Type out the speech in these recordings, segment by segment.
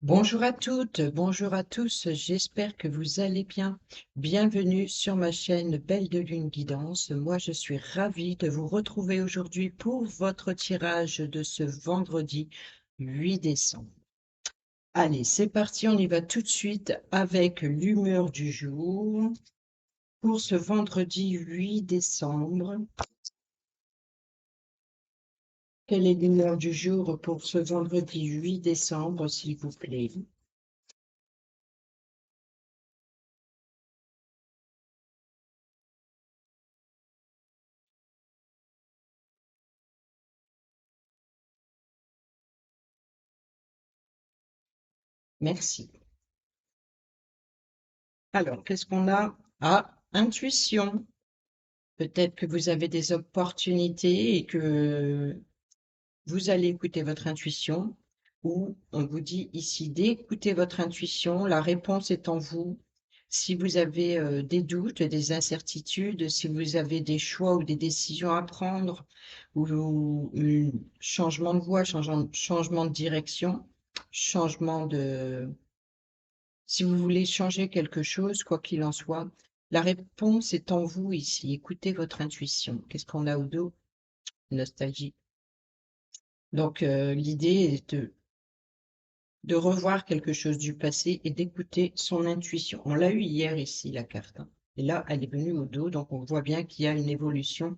Bonjour à toutes, bonjour à tous, j'espère que vous allez bien. Bienvenue sur ma chaîne Belle de Lune Guidance. Moi, je suis ravie de vous retrouver aujourd'hui pour votre tirage de ce vendredi 8 décembre. Allez, c'est parti, on y va tout de suite avec l'humeur du jour. Pour ce vendredi 8 décembre, quelle est l'humeur du jour pour ce vendredi 8 décembre, s'il vous plaît? Merci. Alors, qu'est-ce qu'on a? Ah, intuition. Peut-être que vous avez des opportunités et que vous allez écouter votre intuition, ou on vous dit ici d'écouter votre intuition, la réponse est en vous. Si vous avez des doutes, des incertitudes, si vous avez des choix ou des décisions à prendre, ou un changement de voie, changement de direction, changement de, si vous voulez changer quelque chose, quoi qu'il en soit, la réponse est en vous ici. Écoutez votre intuition. Qu'est-ce qu'on a au dos? Nostalgie. Donc, l'idée est de revoir quelque chose du passé et d'écouter son intuition. On l'a eu hier ici, la carte, hein. Et là, elle est venue au dos, donc on voit bien qu'il y a une évolution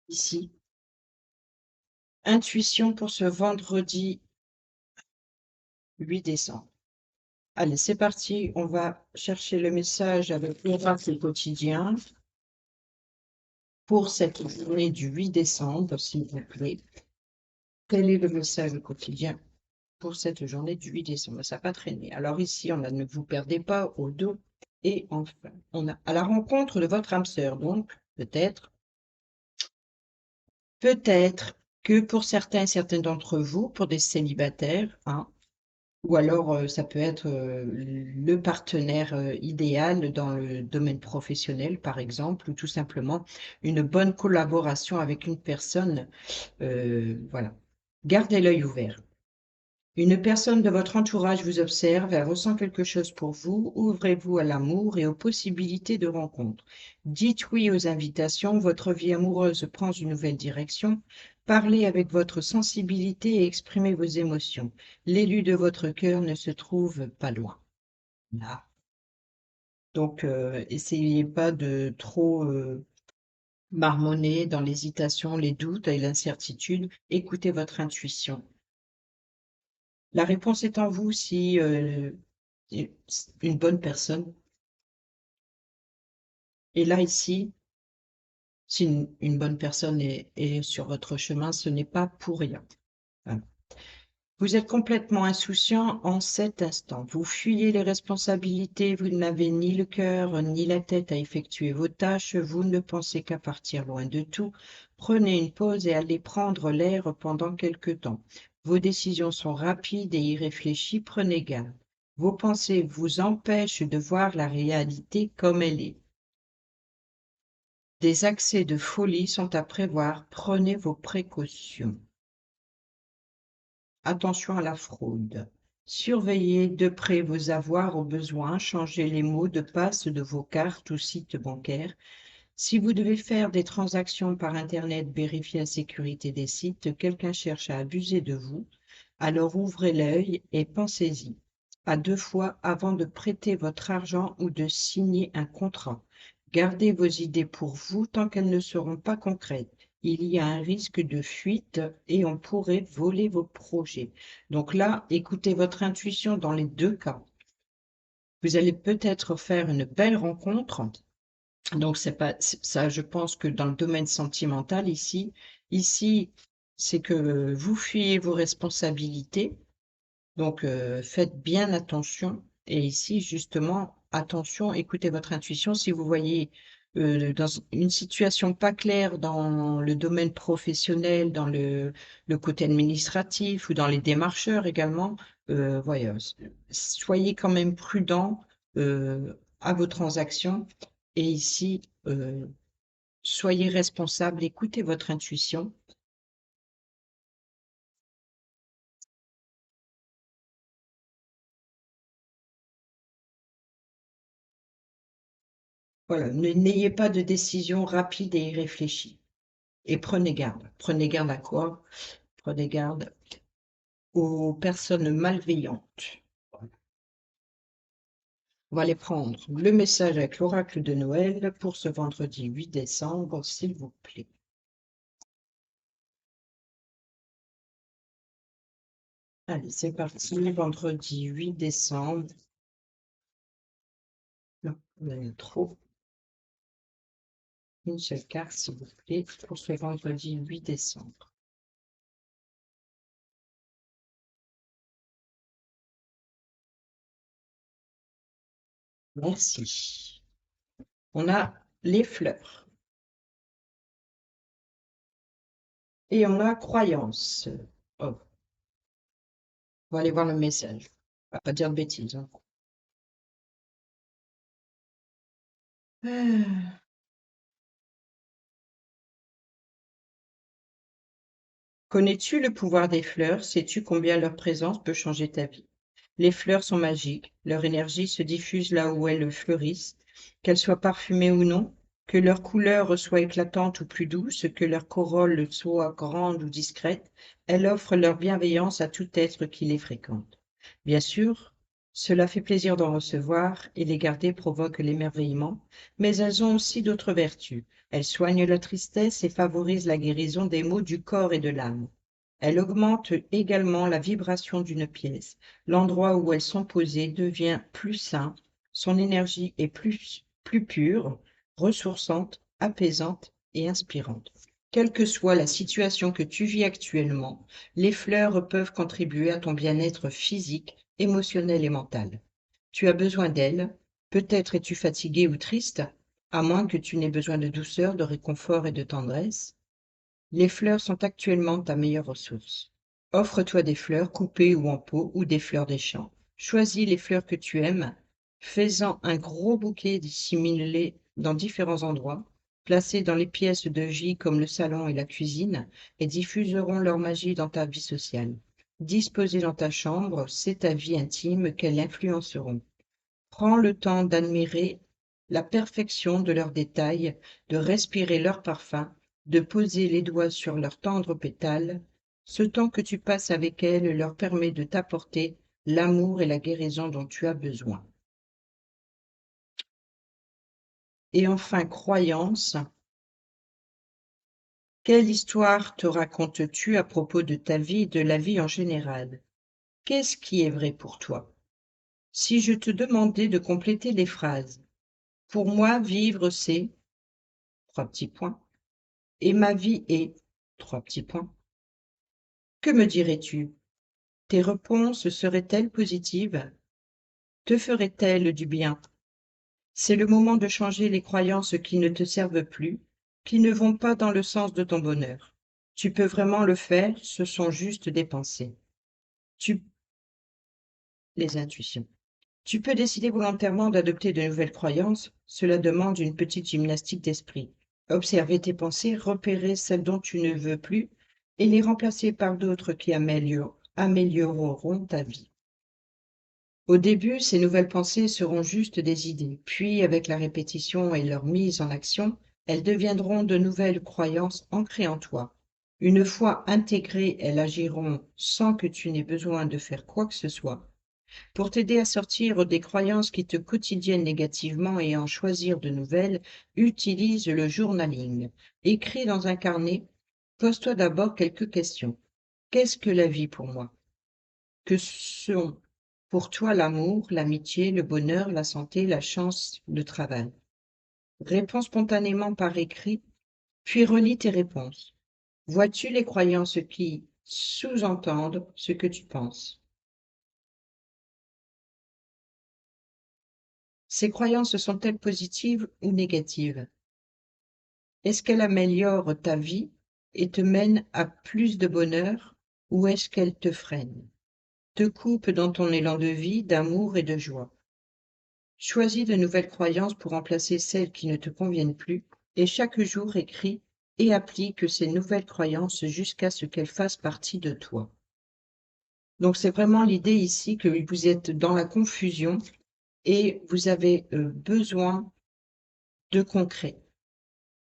ici. Intuition pour ce vendredi 8 décembre. Allez, c'est parti. On va chercher le message avec l'oracle quotidien pour cette journée du 8 décembre, s'il vous plaît. Quel est le message quotidien pour cette journée du 8 décembre? Ça n'a pas traîné. Alors ici, on a ne vous perdez pas au dos. Et enfin, on a à la rencontre de votre âme sœur. Donc, peut-être que pour certains et certaines d'entre vous, pour des célibataires, hein, ou alors ça peut être le partenaire idéal dans le domaine professionnel, par exemple, ou tout simplement une bonne collaboration avec une personne. Voilà. Gardez l'œil ouvert. Une personne de votre entourage vous observe, elle ressent quelque chose pour vous, ouvrez-vous à l'amour et aux possibilités de rencontre. Dites oui aux invitations, votre vie amoureuse prend une nouvelle direction. Parlez avec votre sensibilité et exprimez vos émotions. L'élu de votre cœur ne se trouve pas loin. Là. Donc, essayez pas de trop marmonner dans l'hésitation, les doutes et l'incertitude. Écoutez votre intuition. La réponse est en vous si une bonne personne est là ici. Si une bonne personne est sur votre chemin, ce n'est pas pour rien. Voilà. Vous êtes complètement insouciant en cet instant. Vous fuyez les responsabilités, vous n'avez ni le cœur ni la tête à effectuer vos tâches, vous ne pensez qu'à partir loin de tout. Prenez une pause et allez prendre l'air pendant quelque temps. Vos décisions sont rapides et irréfléchies, prenez garde. Vos pensées vous empêchent de voir la réalité comme elle est. Des accès de folie sont à prévoir, prenez vos précautions. Attention à la fraude. Surveillez de près vos avoirs au besoin, changez les mots de passe de vos cartes ou sites bancaires. Si vous devez faire des transactions par Internet, vérifiez la sécurité des sites. Quelqu'un cherche à abuser de vous, alors ouvrez l'œil et pensez-y à deux fois avant de prêter votre argent ou de signer un contrat. Gardez vos idées pour vous tant qu'elles ne seront pas concrètes. Il y a un risque de fuite et on pourrait voler vos projets. Donc là, écoutez votre intuition dans les deux cas. Vous allez peut-être faire une belle rencontre. Donc c'est pas ça, je pense que dans le domaine sentimental ici, c'est que vous fuyez vos responsabilités. Donc faites bien attention. Et ici, justement, attention, écoutez votre intuition. Si vous voyez dans une situation pas claire dans le domaine professionnel, dans le côté administratif ou dans les démarcheurs également, voilà, soyez quand même prudent à vos transactions. Et ici, soyez responsable, écoutez votre intuition. Voilà, n'ayez pas de décision rapide et irréfléchie. Et prenez garde. Prenez garde à quoi? Prenez garde aux personnes malveillantes. On va aller prendre le message avec l'oracle de Noël pour ce vendredi 8 décembre, s'il vous plaît. Allez, c'est parti, vendredi 8 décembre. Non, il y en a trop. Une seule carte, s'il vous plaît, pour ce vendredi 8 décembre. Merci. On a les fleurs. Et on a croyance. Oh, on va aller voir le message. On va pas dire de bêtises, hein. Ah. Connais-tu le pouvoir des fleurs? Sais-tu combien leur présence peut changer ta vie? Les fleurs sont magiques, leur énergie se diffuse là où elles fleurissent, qu'elles soient parfumées ou non, que leur couleur soit éclatante ou plus douce, que leur corolle soit grande ou discrète, elles offrent leur bienveillance à tout être qui les fréquente. Bien sûr, cela fait plaisir d'en recevoir et les garder provoque l'émerveillement, mais elles ont aussi d'autres vertus. Elles soignent la tristesse et favorisent la guérison des maux du corps et de l'âme. Elles augmentent également la vibration d'une pièce. L'endroit où elles sont posées devient plus sain, son énergie est plus pure, ressourçante, apaisante et inspirante. Quelle que soit la situation que tu vis actuellement, les fleurs peuvent contribuer à ton bien-être physique, émotionnel et mental. Tu as besoin d'elles, peut-être es-tu fatigué ou triste, à moins que tu n'aies besoin de douceur, de réconfort et de tendresse. Les fleurs sont actuellement ta meilleure ressource. Offre-toi des fleurs coupées ou en pot ou des fleurs des champs. Choisis les fleurs que tu aimes, fais-en un gros bouquet dissimulé dans différents endroits, placés dans les pièces de vie comme le salon et la cuisine, et diffuseront leur magie dans ta vie sociale. Disposées dans ta chambre, c'est ta vie intime qu'elles influenceront. Prends le temps d'admirer la perfection de leurs détails, de respirer leur parfum, de poser les doigts sur leurs tendres pétales. Ce temps que tu passes avec elles leur permet de t'apporter l'amour et la guérison dont tu as besoin. Et enfin, croyance. Quelle histoire te racontes-tu à propos de ta vie et de la vie en général? Qu'est-ce qui est vrai pour toi? Si je te demandais de compléter les phrases, pour moi, vivre, c'est trois petits points. Et ma vie est trois petits points. Que me dirais-tu? Tes réponses seraient-elles positives? Te feraient-elles du bien? C'est le moment de changer les croyances qui ne te servent plus, qui ne vont pas dans le sens de ton bonheur. Tu peux vraiment le faire, ce sont juste des pensées. Tu les intuitions. Tu peux décider volontairement d'adopter de nouvelles croyances, cela demande une petite gymnastique d'esprit. Observer tes pensées, repérer celles dont tu ne veux plus et les remplacer par d'autres qui amélioreront ta vie. Au début, ces nouvelles pensées seront juste des idées, puis avec la répétition et leur mise en action, elles deviendront de nouvelles croyances ancrées en toi. Une fois intégrées, elles agiront sans que tu n'aies besoin de faire quoi que ce soit. Pour t'aider à sortir des croyances qui te quotidiennent négativement et en choisir de nouvelles, utilise le journaling. Écris dans un carnet. Pose-toi d'abord quelques questions. Qu'est-ce que la vie pour moi? Que sont pour toi l'amour, l'amitié, le bonheur, la santé, la chance, le travail? Réponds spontanément par écrit, puis relis tes réponses. Vois-tu les croyances qui sous-entendent ce que tu penses? Ces croyances sont-elles positives ou négatives? Est-ce qu'elles améliorent ta vie et te mènent à plus de bonheur ou est-ce qu'elles te freinent, te coupent dans ton élan de vie, d'amour et de joie? Choisis de nouvelles croyances pour remplacer celles qui ne te conviennent plus et chaque jour écris et applique ces nouvelles croyances jusqu'à ce qu'elles fassent partie de toi. Donc c'est vraiment l'idée ici que vous êtes dans la confusion et vous avez besoin de concret.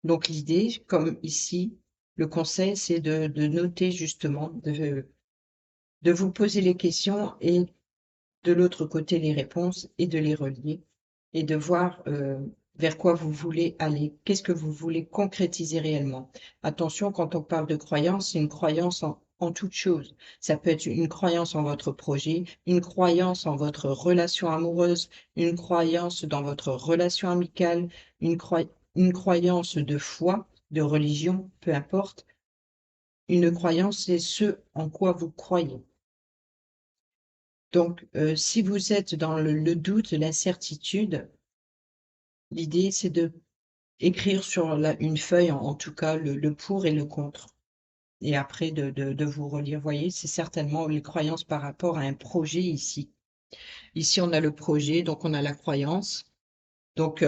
Donc l'idée, comme ici, le conseil, c'est de noter justement, de vous poser les questions et de l'autre côté les réponses et de les relier et de voir vers quoi vous voulez aller, qu'est-ce que vous voulez concrétiser réellement. Attention, quand on parle de croyance, c'est une croyance en toute chose. Ça peut être une croyance en votre projet, une croyance en votre relation amoureuse, une croyance dans votre relation amicale, une croyance de foi, de religion, peu importe. Une croyance, c'est ce en quoi vous croyez. Donc, si vous êtes dans le doute, l'incertitude, l'idée, c'est de écrire sur une feuille, en tout cas, le pour et le contre. Et après, de vous relire. Vous voyez, c'est certainement les croyances par rapport à un projet ici. Ici, on a le projet, donc on a la croyance. Donc,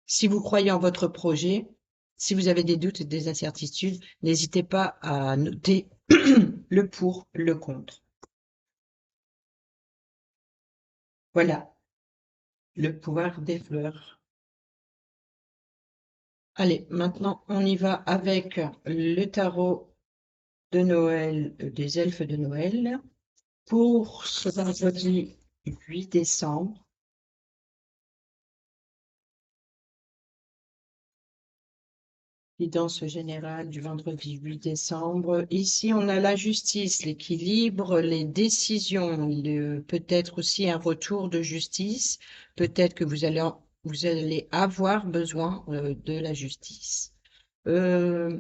si vous croyez en votre projet, si vous avez des doutes et des incertitudes, n'hésitez pas à noter le pour, le contre. Voilà, le pouvoir des fleurs. Allez, maintenant, on y va avec le tarot de Noël, des elfes de Noël, pour ce vendredi 8 décembre. Guidance générale du vendredi 8 décembre. Ici, on a la justice, l'équilibre, les décisions, peut-être aussi un retour de justice. Peut-être que vous allez avoir besoin de la justice. Euh,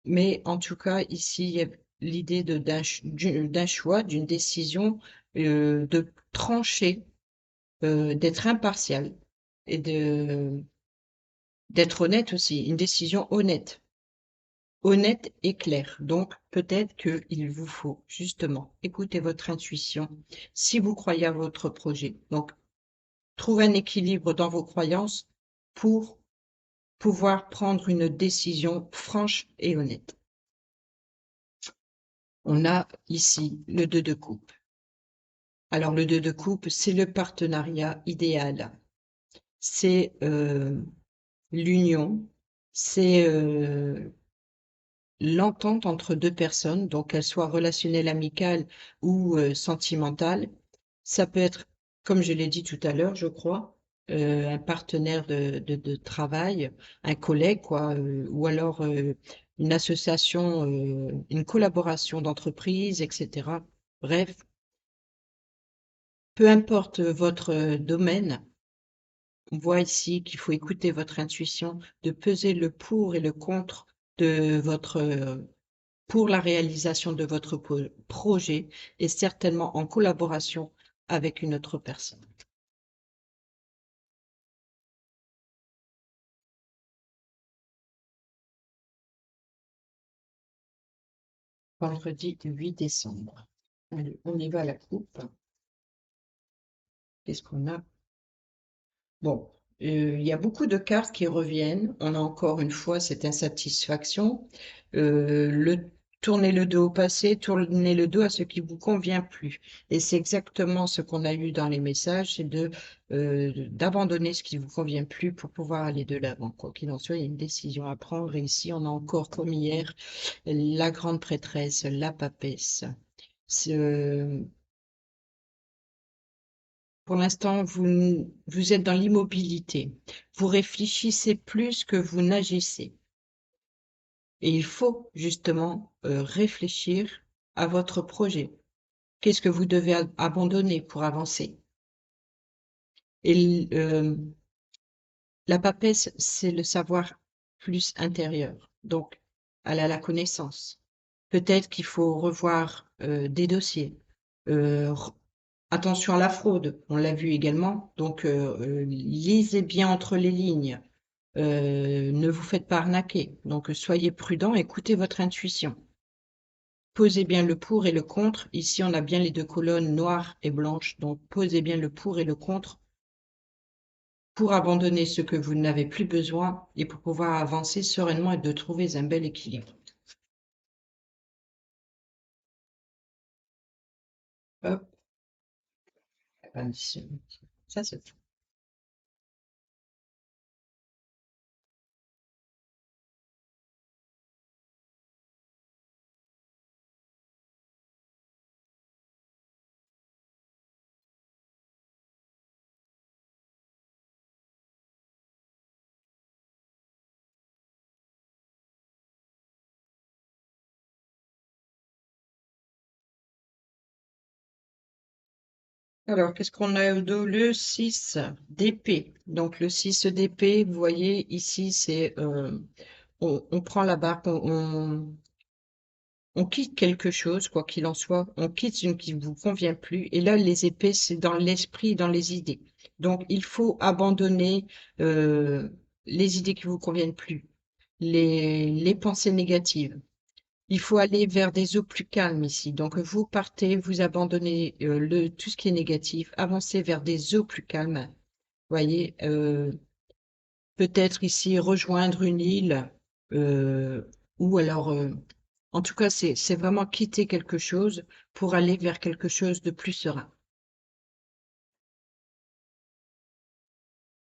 Mais en tout cas, ici, il y a l'idée d'un choix, d'une décision, de trancher, d'être impartial et d'être honnête aussi, une décision honnête, honnête et claire. Donc, peut-être qu'il vous faut justement écouter votre intuition si vous croyez à votre projet. Donc, trouver un équilibre dans vos croyances pour pouvoir prendre une décision franche et honnête. On a ici le 2 de coupe. Alors, le 2 de coupe, c'est le partenariat idéal. C'est l'union, c'est l'entente entre deux personnes, donc qu'elles soient relationnelles, amicales ou sentimentales. Ça peut être, comme je l'ai dit tout à l'heure, je crois, un partenaire de travail, un collègue, quoi, ou alors une association, une collaboration d'entreprise, etc. Bref, peu importe votre domaine, on voit ici qu'il faut écouter votre intuition, de peser le pour et le contre de pour la réalisation de votre projet et certainement en collaboration avec une autre personne. Vendredi 8 décembre. Allez, on y va à la coupe. Qu'est-ce qu'on a? Bon, il y a beaucoup de cartes qui reviennent. On a encore une fois cette insatisfaction. Tournez le dos au passé, tournez le dos à ce qui vous convient plus. Et c'est exactement ce qu'on a eu dans les messages, c'est d'abandonner ce qui vous convient plus pour pouvoir aller de l'avant. Quoi qu'il en soit, il y a une décision à prendre. Et ici, on a encore, comme hier, la grande prêtresse, la papesse. Pour l'instant, vous êtes dans l'immobilité. Vous réfléchissez plus que vous n'agissez. Et il faut justement réfléchir à votre projet. Qu'est-ce que vous devez abandonner pour avancer? Et la papesse, c'est le savoir plus intérieur. Donc, elle a la connaissance. Peut-être qu'il faut revoir des dossiers. Euh, Attention à la fraude, on l'a vu également. Donc, lisez bien entre les lignes. Ne vous faites pas arnaquer. Donc, soyez prudent, écoutez votre intuition. Posez bien le pour et le contre. Ici, on a bien les deux colonnes noires et blanches. Donc, posez bien le pour et le contre pour abandonner ce que vous n'avez plus besoin et pour pouvoir avancer sereinement et de trouver un bel équilibre. Hop, ça c'est tout. Alors, qu'est-ce qu'on a au dos? Le 6 d'épée. Donc, le 6 d'épée, vous voyez, ici, c'est on prend la barque, on quitte quelque chose, quoi qu'il en soit, on quitte ce qui ne vous convient plus. Et là, les épées, c'est dans l'esprit, dans les idées. Donc, il faut abandonner euh, les idées qui vous conviennent plus, les pensées négatives. Il faut aller vers des eaux plus calmes ici. Donc, vous partez, vous abandonnez tout ce qui est négatif, avancez vers des eaux plus calmes. Voyez, peut-être ici rejoindre une île, euh, ou alors, en tout cas, c'est vraiment quitter quelque chose pour aller vers quelque chose de plus serein.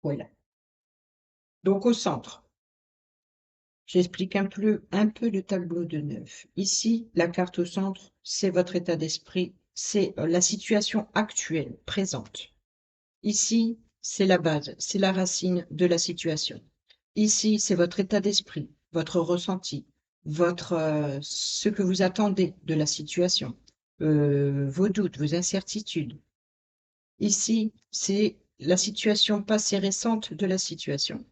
Voilà. Donc, au centre, j'explique un peu le tableau de 9. Ici, la carte au centre, c'est votre état d'esprit, c'est la situation actuelle, présente. Ici, c'est la base, c'est la racine de la situation. Ici, c'est votre état d'esprit, votre ressenti, ce que vous attendez de la situation, vos doutes, vos incertitudes. Ici, c'est la situation passée récente de la situation.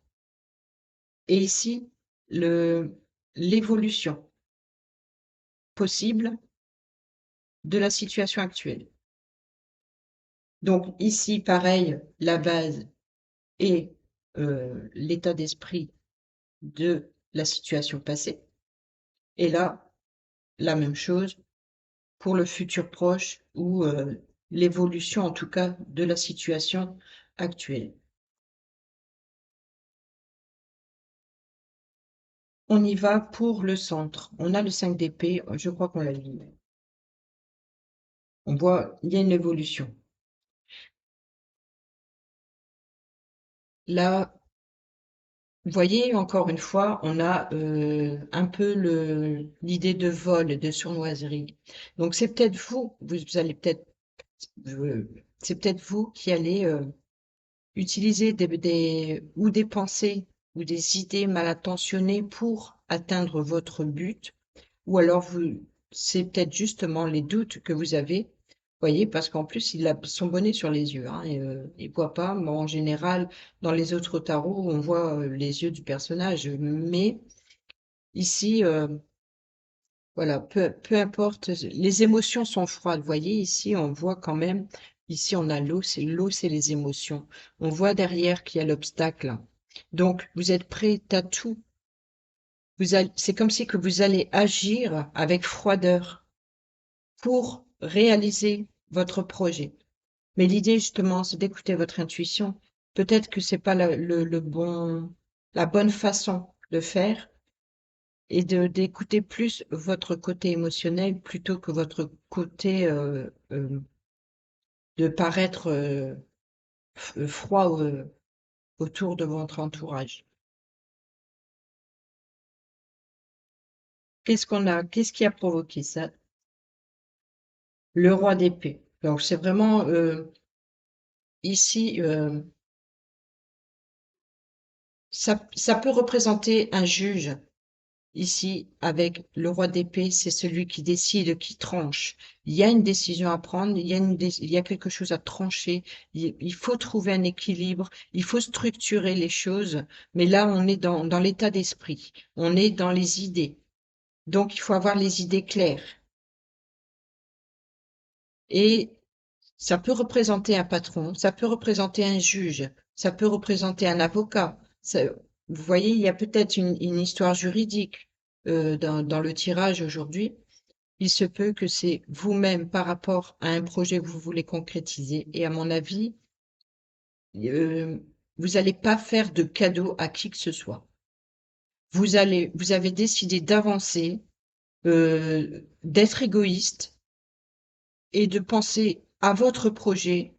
Et ici, l'évolution possible de la situation actuelle. Donc ici, pareil, la base est l'état d'esprit de la situation passée. Et là, la même chose pour le futur proche ou l'évolution en tout cas de la situation actuelle. On y va pour le centre. On a le 5 d'épée, je crois qu'on l'a vu. On voit, il y a une évolution. Là, vous voyez, encore une fois, on a un peu l'idée de vol, de sournoiserie. Donc c'est peut-être vous allez peut-être, c'est peut-être vous qui allez utiliser ou des pensées ou des idées mal intentionnées pour atteindre votre but, ou alors c'est peut-être justement les doutes que vous avez, voyez, parce qu'en plus il a son bonnet sur les yeux, hein, et, il voit pas. Bon, en général, dans les autres tarots, on voit les yeux du personnage, mais ici, voilà, peu importe, les émotions sont froides. Vous voyez, ici, on voit quand même, ici, on a l'eau, c'est les émotions. On voit derrière qu'il y a l'obstacle. Donc, vous êtes prêt à tout. C'est comme si que vous allez agir avec froideur pour réaliser votre projet. Mais l'idée, justement, c'est d'écouter votre intuition. Peut-être que c'est pas la bonne façon de faire, et d'écouter plus votre côté émotionnel plutôt que votre côté de paraître froid autour de votre entourage. Qu'est-ce qu'on a? Qu'est-ce qui a provoqué ça? Le roi d'épée. Donc c'est vraiment ici, ça peut représenter un juge. Ici, avec le roi d'épée, c'est celui qui décide, qui tranche. Il y a une décision à prendre, il y a quelque chose à trancher. Il faut trouver un équilibre, il faut structurer les choses. Mais là, on est dans l'état d'esprit, on est dans les idées. Donc, il faut avoir les idées claires. Et ça peut représenter un patron, ça peut représenter un juge, ça peut représenter un avocat. Vous voyez, il y a peut-être une histoire juridique dans le tirage aujourd'hui. Il se peut que c'est vous-même par rapport à un projet que vous voulez concrétiser. Et à mon avis, euh, vous n'allez pas faire de cadeau à qui que ce soit. Vous avez décidé d'avancer, d'être égoïste et de penser à votre projet,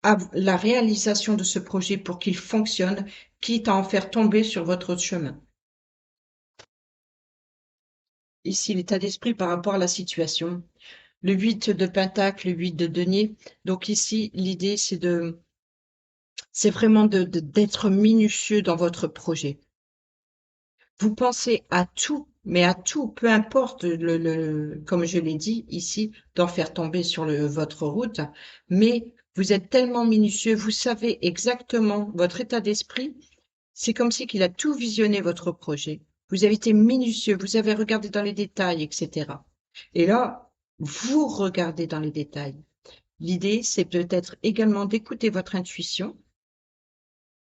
à la réalisation de ce projet pour qu'il fonctionne, quitte à en faire tomber sur votre chemin. Ici, l'état d'esprit par rapport à la situation. Le 8 de Pentacle, le 8 de Denier. Donc ici, l'idée, c'est vraiment d'être minutieux dans votre projet. Vous pensez à tout mais à tout, peu importe comme je l'ai dit ici, d'en faire tomber sur votre route, mais vous êtes tellement minutieux, vous savez exactement votre état d'esprit. C'est comme si qu'il a tout visionné votre projet. Vous avez été minutieux, vous avez regardé dans les détails, etc. Et là, vous regardez dans les détails. L'idée, c'est peut-être également d'écouter votre intuition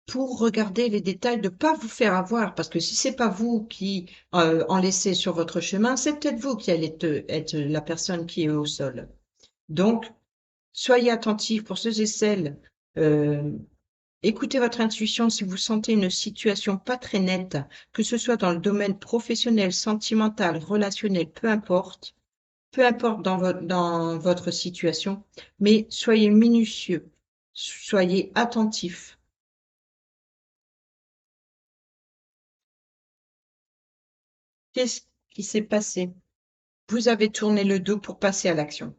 pour regarder les détails, de ne pas vous faire avoir, parce que si c'est pas vous qui en laissez sur votre chemin, c'est peut-être vous qui allez être la personne qui est au sol. Donc, soyez attentifs pour ceux et celles. euh, Écoutez votre intuition si vous sentez une situation pas très nette, que ce soit dans le domaine professionnel, sentimental, relationnel, peu importe dans votre situation, mais soyez minutieux, soyez attentifs. Qu'est-ce qui s'est passé? Vous avez tourné le dos pour passer à l'action.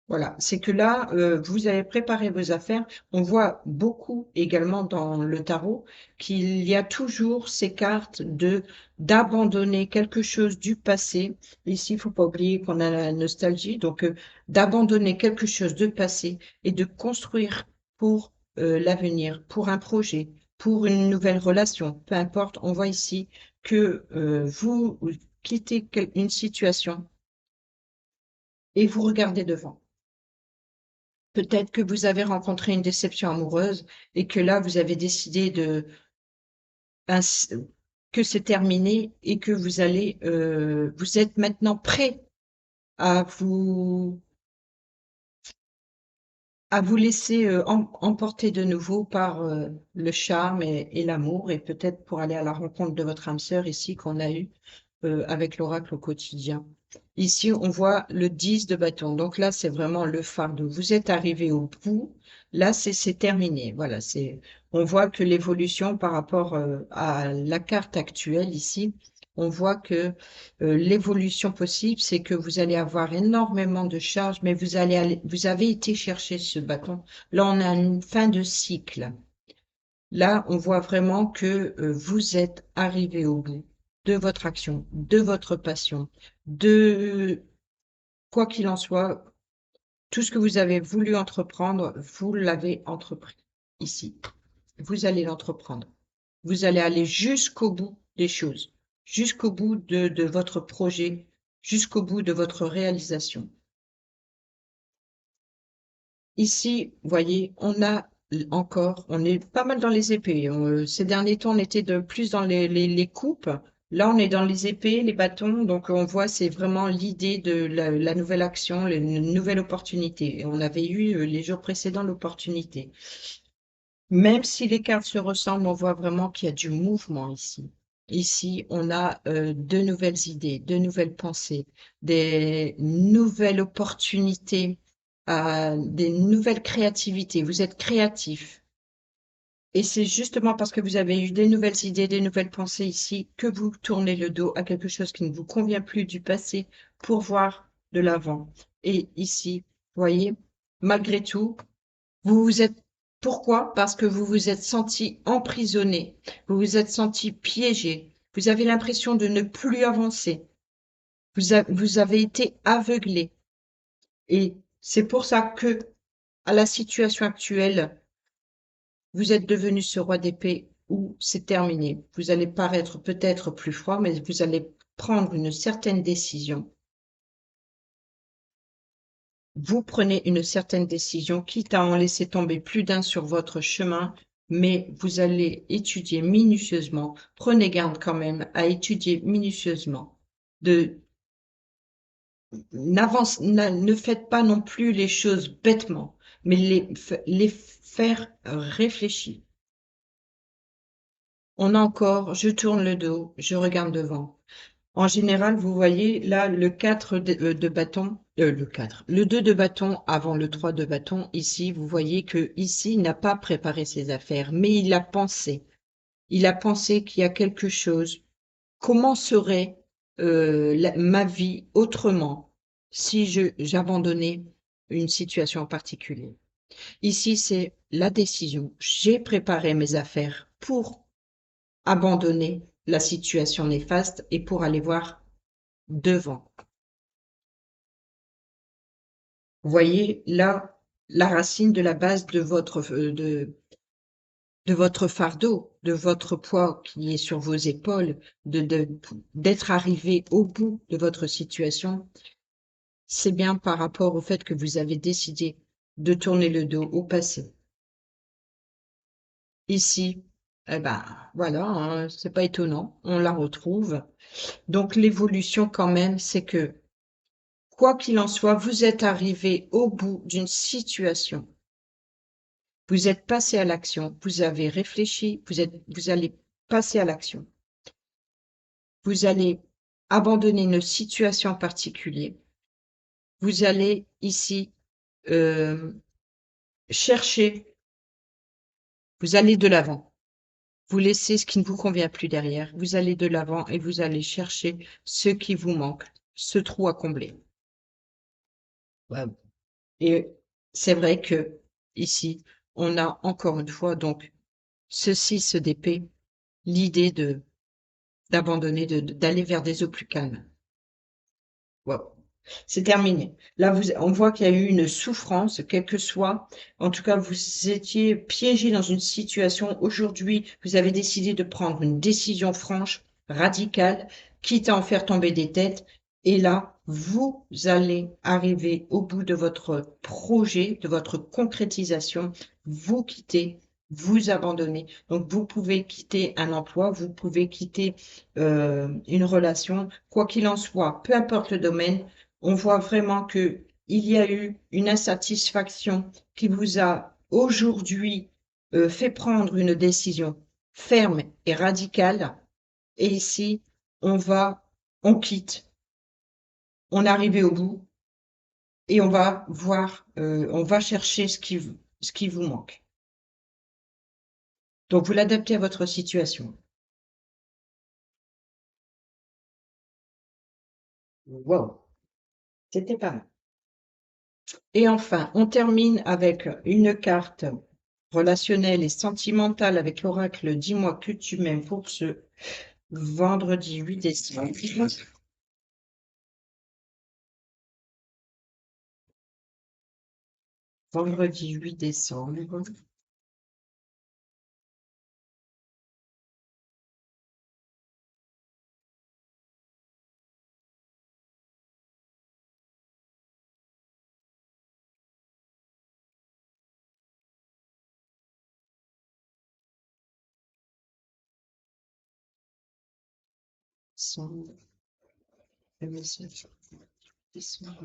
Voilà, c'est que là, vous avez préparé vos affaires. On voit beaucoup également dans le tarot qu'il y a toujours ces cartes de d'abandonner quelque chose du passé. Ici, il faut pas oublier qu'on a la nostalgie, donc d'abandonner quelque chose de passé et de construire pour l'avenir, pour un projet, pour une nouvelle relation, peu importe. On voit ici que vous quittez une situation et vous regardez devant. Peut-être que vous avez rencontré une déception amoureuse et que là, vous avez décidé que c'est terminé et que vous êtes maintenant prêt à à vous laisser emporter de nouveau par le charme et l'amour et peut-être pour aller à la rencontre de votre âme sœur ici qu'on a eu avec l'oracle au quotidien. Ici, on voit le 10 de bâton. Donc là, c'est vraiment le fardeau. Vous êtes arrivé au bout. Là, c'est terminé. Voilà, on voit que l'évolution par rapport à la carte actuelle ici, on voit que l'évolution possible, c'est que vous allez avoir énormément de charges, mais vous avez été chercher ce bâton. Là, on a une fin de cycle. Là, on voit vraiment que vous êtes arrivé au bout de votre action, de votre passion, de quoi qu'il en soit, tout ce que vous avez voulu entreprendre, vous l'avez entrepris ici. Vous allez l'entreprendre. Vous allez aller jusqu'au bout des choses, jusqu'au bout de votre projet, jusqu'au bout de votre réalisation. Ici, vous voyez, on a encore, on est pas mal dans les épées. Ces derniers temps, on était de plus dans les coupes. Là, on est dans les épées, les bâtons. Donc, on voit, c'est vraiment l'idée de la nouvelle action, une nouvelle opportunité. Et on avait eu les jours précédents l'opportunité. Même si les cartes se ressemblent, on voit vraiment qu'il y a du mouvement ici. Ici, on a de nouvelles idées, de nouvelles pensées, des nouvelles opportunités, des nouvelles créativités. Vous êtes créatif. Et c'est justement parce que vous avez eu des nouvelles idées, des nouvelles pensées ici, que vous tournez le dos à quelque chose qui ne vous convient plus du passé pour voir de l'avant. Et ici, vous voyez, malgré tout, vous vous êtes, pourquoi? Parce que vous vous êtes senti emprisonné, vous vous êtes senti piégé, vous avez l'impression de ne plus avancer, vous avez été aveuglé. Et c'est pour ça que, à la situation actuelle, vous êtes devenu ce roi d'épée où c'est terminé. Vous allez paraître peut-être plus froid, mais vous allez prendre une certaine décision. Vous prenez une certaine décision, quitte à en laisser tomber plus d'un sur votre chemin, mais vous allez étudier minutieusement. Prenez garde quand même à étudier minutieusement. De, ne faites pas non plus les choses bêtement, mais les faire réfléchir. On a encore, je tourne le dos, je regarde devant. En général, vous voyez là le 4 de bâton, le 4, le 2 de bâton avant le 3 de bâton. Ici, vous voyez que ici, il n'a pas préparé ses affaires, mais il a pensé. Il a pensé qu'il y a quelque chose. Comment serait ma vie autrement si j'abandonnais une situation en particulier? Ici, c'est la décision. J'ai préparé mes affaires pour abandonner la situation néfaste et pour aller voir devant. Vous voyez là la racine de la base de votre fardeau, de votre poids qui est sur vos épaules, d'être arrivé au bout de votre situation. C'est bien par rapport au fait que vous avez décidé de tourner le dos au passé. Ici, eh ben voilà, hein, c'est pas étonnant, on la retrouve. Donc l'évolution quand même, c'est que quoi qu'il en soit, vous êtes arrivé au bout d'une situation. Vous êtes passé à l'action, vous avez réfléchi, vous allez passer à l'action. Vous allez abandonner une situation particulière. Vous allez ici chercher, vous allez de l'avant. Vous laissez ce qui ne vous convient plus derrière. Vous allez de l'avant et vous allez chercher ce qui vous manque, ce trou à combler. Ouais. Et c'est vrai que ici, on a encore une fois donc ce 6 d'épée, l'idée d'abandonner, d'aller vers des eaux plus calmes. Wow. C'est terminé. Là, on voit qu'il y a eu une souffrance, quelle que soit. En tout cas, vous étiez piégé dans une situation. Aujourd'hui, vous avez décidé de prendre une décision franche, radicale, quitte à en faire tomber des têtes. Et là, vous allez arriver au bout de votre projet, de votre concrétisation. Vous quittez, vous abandonnez. Donc, vous pouvez quitter un emploi, vous pouvez quitter une relation, quoi qu'il en soit, peu importe le domaine, on voit vraiment que il y a eu une insatisfaction qui vous a aujourd'hui fait prendre une décision ferme et radicale. Et ici, on quitte, on est arrivé au bout et on va voir, on va chercher ce qui vous manque. Donc, vous l'adaptez à votre situation. Wow, c'était pas mal. Et enfin, on termine avec une carte relationnelle et sentimentale avec l'oracle Dis-moi que tu m'aimes pour ce vendredi 8 décembre. Vendredi 8 décembre. Décembre, le message. Décembre.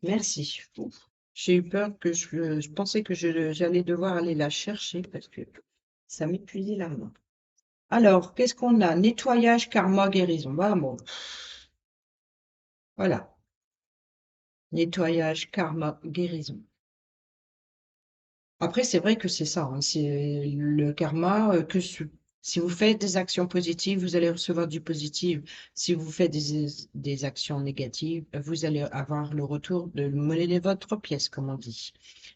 Merci. Ouf. J'ai eu peur que je pensais que j'allais devoir aller la chercher parce que ça m'épuisait la main. Alors, qu'est-ce qu'on a? Nettoyage, karma, guérison. Bah, bon, voilà. Nettoyage, karma, guérison. Après, c'est vrai que c'est ça, hein, c'est le karma, si vous faites des actions positives, vous allez recevoir du positif. Si vous faites des actions négatives, vous allez avoir le retour de monnaie de votre pièce, comme on dit.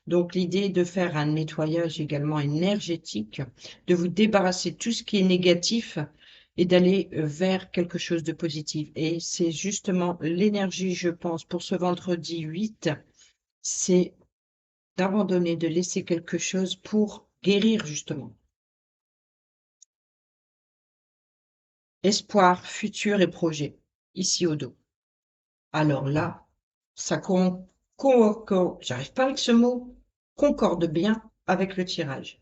Donc, l'idée est de faire un nettoyage également énergétique, de vous débarrasser de tout ce qui est négatif et d'aller vers quelque chose de positif. Et c'est justement l'énergie, je pense, pour ce vendredi 8, c'est d'abandonner, de laisser quelque chose pour guérir justement. Espoir, futur et projet, ici au dos. Alors là, ça j'arrive pas avec ce mot, concorde bien avec le tirage.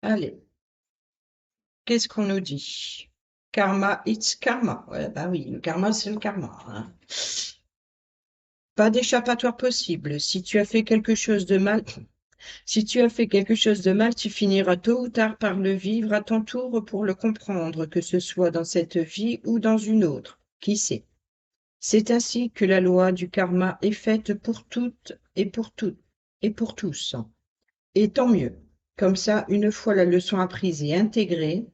Allez, qu'est-ce qu'on nous dit? Karma, it's karma. Ouais, bah oui, le karma, c'est le karma, hein. Pas d'échappatoire possible. Si tu as fait quelque chose de mal, tu finiras tôt ou tard par le vivre à ton tour pour le comprendre, que ce soit dans cette vie ou dans une autre. Qui sait? C'est ainsi que la loi du karma est faite pour toutes et pour toutes et pour tous. Et tant mieux. Comme ça, une fois la leçon apprise et intégrée,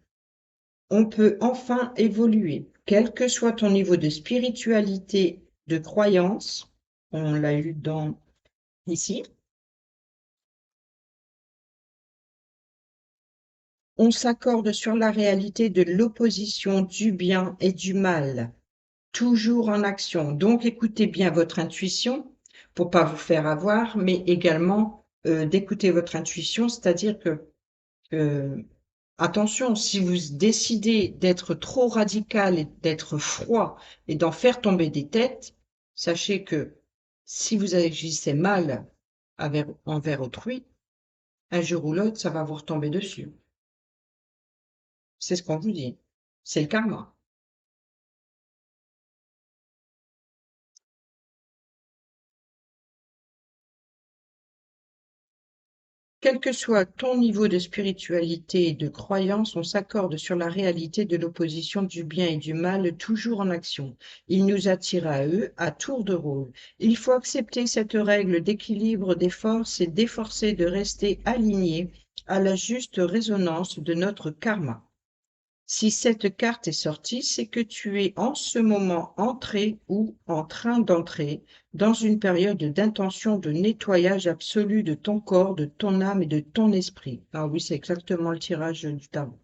on peut enfin évoluer, quel que soit ton niveau de spiritualité, de croyance. On l'a eu dans ici. On s'accorde sur la réalité de l'opposition du bien et du mal, toujours en action. Donc, écoutez bien votre intuition pour pas vous faire avoir, mais également d'écouter votre intuition, c'est-à-dire que euh, attention, si vous décidez d'être trop radical et d'être froid et d'en faire tomber des têtes, sachez que si vous agissez mal envers autrui, un jour ou l'autre, ça va vous retomber dessus. C'est ce qu'on vous dit. C'est le karma. Quel que soit ton niveau de spiritualité et de croyance, on s'accorde sur la réalité de l'opposition du bien et du mal, toujours en action. Il nous attire à eux à tour de rôle. Il faut accepter cette règle d'équilibre des forces et d'efforcer de rester aligné à la juste résonance de notre karma. Si cette carte est sortie, c'est que tu es en ce moment entré ou en train d'entrer dans une période d'intention de nettoyage absolu de ton corps, de ton âme et de ton esprit. Ah oui, c'est exactement le tirage du tarot.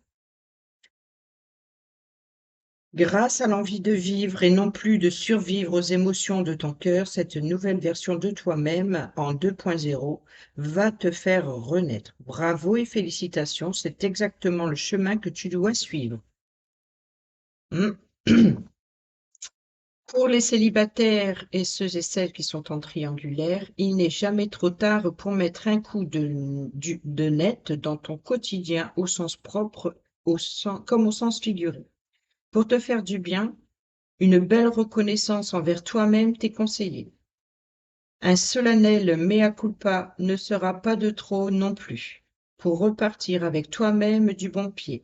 Grâce à l'envie de vivre et non plus de survivre aux émotions de ton cœur, cette nouvelle version de toi-même en 2.0 va te faire renaître. Bravo et félicitations, c'est exactement le chemin que tu dois suivre. Hmm. Pour les célibataires et ceux et celles qui sont en triangulaire, il n'est jamais trop tard pour mettre un coup de net dans ton quotidien au sens propre comme au sens figuré. Pour te faire du bien, une belle reconnaissance envers toi-même t'est conseillée. Un solennel mea culpa ne sera pas de trop non plus, pour repartir avec toi-même du bon pied.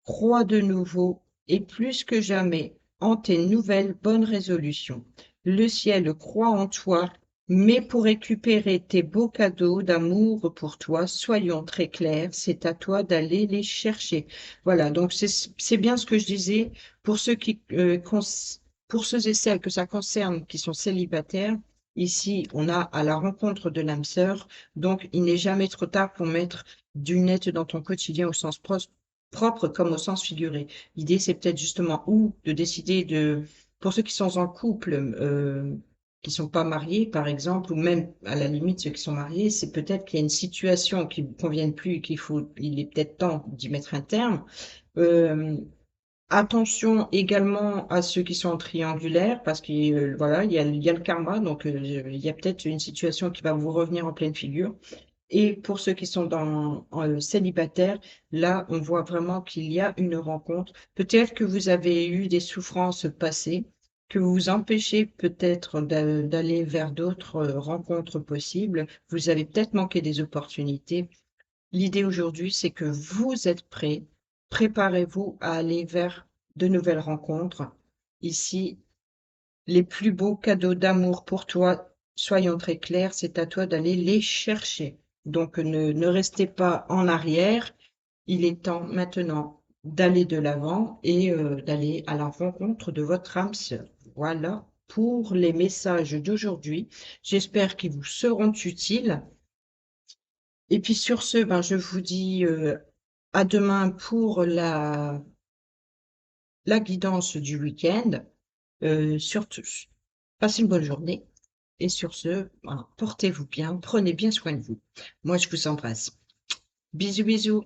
Crois de nouveau et plus que jamais en tes nouvelles bonnes résolutions. Le ciel croit en toi, mais pour récupérer tes beaux cadeaux d'amour pour toi, soyons très clairs, c'est à toi d'aller les chercher. Voilà, donc c'est bien ce que je disais pour ceux pour ceux et celles que ça concerne qui sont célibataires. Ici, on a à la rencontre de l'âme sœur, donc il n'est jamais trop tard pour mettre du net dans ton quotidien au sens propre comme au sens figuré. L'idée, c'est peut-être justement ou de décider de, pour ceux qui sont en couple, qui sont pas mariés, par exemple, ou même à la limite ceux qui sont mariés, c'est peut-être qu'il y a une situation qui ne convienne plus et il est peut-être temps d'y mettre un terme. Euh, Attention également à ceux qui sont en triangulaire, parce que voilà, il y a le karma, donc il y a peut-être une situation qui va vous revenir en pleine figure. Et pour ceux qui sont en célibataire, là, on voit vraiment qu'il y a une rencontre. Peut-être que vous avez eu des souffrances passées, que vous vous empêchez peut-être d'aller vers d'autres rencontres possibles. Vous avez peut-être manqué des opportunités. L'idée aujourd'hui, c'est que vous êtes prêts. Préparez-vous à aller vers de nouvelles rencontres. Ici, les plus beaux cadeaux d'amour pour toi, soyons très clairs, c'est à toi d'aller les chercher. Donc ne restez pas en arrière. Il est temps maintenant d'aller de l'avant et d'aller à la rencontre de votre âme sœur. Voilà pour les messages d'aujourd'hui. J'espère qu'ils vous seront utiles. Et puis sur ce, ben, je vous dis à demain pour la guidance du week-end. Surtout, passez une bonne journée. Et sur ce, voilà, portez-vous bien, prenez bien soin de vous. Moi, je vous embrasse. Bisous, bisous.